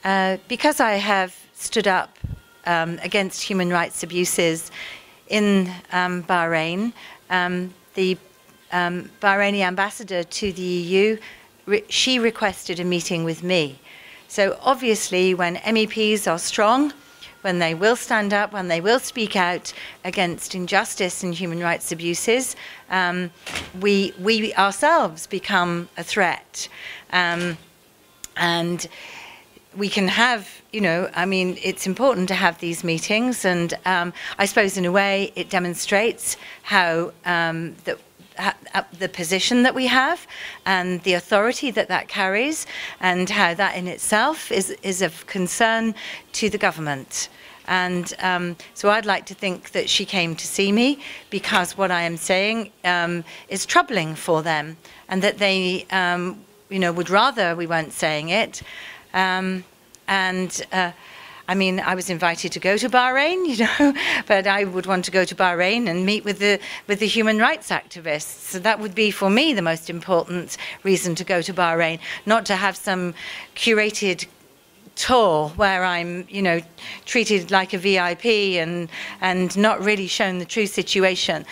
Because I have stood up against human rights abuses in Bahrain, the Bahraini ambassador to the EU, she requested a meeting with me. So obviously when MEPs are strong, when they will stand up, when they will speak out against injustice and human rights abuses, we ourselves become a threat. And we can have, you know, I mean, it's important to have these meetings, and I suppose in a way it demonstrates how the position that we have and the authority that that carries, and how that in itself is of concern to the government. And so I'd like to think that she came to see me because what I am saying is troubling for them, and that they, you know, would rather we weren't saying it. I mean, I was invited to go to Bahrain, you know, but I would want to go to Bahrain and meet with the human rights activists. So that would be, for me, the most important reason to go to Bahrain, not to have some curated tour where I'm, you know, treated like a VIP and not really shown the true situation.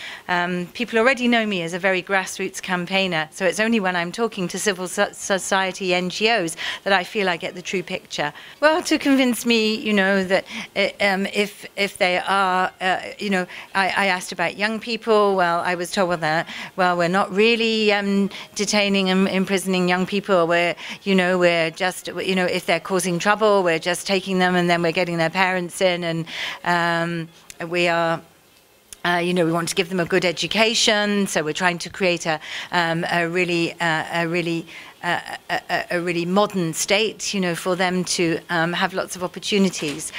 People already know me as a very grassroots campaigner, so it's only when I'm talking to civil society NGOs that I feel I get the true picture. Well, to convince me, you know, that if they are, you know, I asked about young people. Well, I was told, well, we're not really detaining and imprisoning young people. We're just, you know, if they're causing trouble, we're just taking them and then we're getting their parents in, and we are, you know, we want to give them a good education, so we're trying to create a really modern state, you know, for them to have lots of opportunities.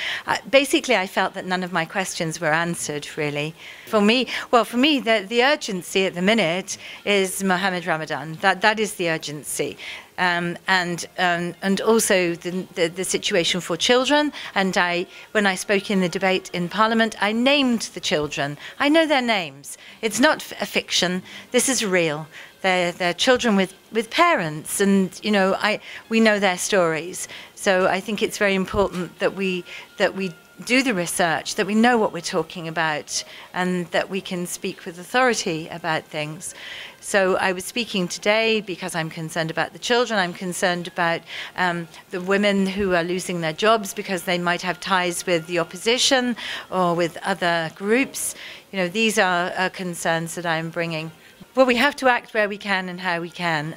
Basically, I felt that none of my questions were answered, really. For me, the urgency at the minute is Mohammed Ramadan. That is the urgency. And also the situation for children. And when I spoke in the debate in Parliament, I named the children. I know their names. It's not a fiction. This is real. They're children with parents, and you know, we know their stories. So I think it's very important that we do the research, that we know what we're talking about, and that we can speak with authority about things. So I was speaking today because I'm concerned about the children. I'm concerned about the women who are losing their jobs because they might have ties with the opposition or with other groups. You know, these are concerns that I'm bringing. Well, we have to act where we can and how we can.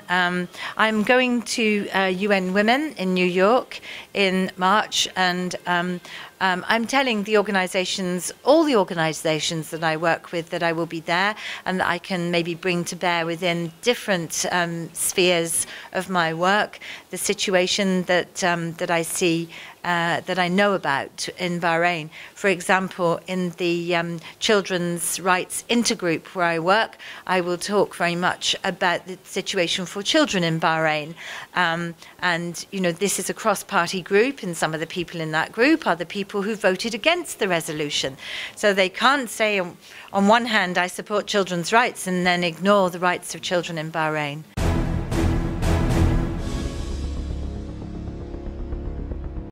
I'm going to UN Women in New York in March, and I'm telling the organisations, all the organisations that I work with, that I will be there and that I can maybe bring to bear within different spheres of my work the situation that I see, that I know about in Bahrain. For example, in the children's rights intergroup where I work, I will talk very much about the situation for children in Bahrain. And, you know, this is a cross-party group, and some of the people in that group are the people who voted against the resolution. So they can't say, on one hand, I support children's rights, and then ignore the rights of children in Bahrain.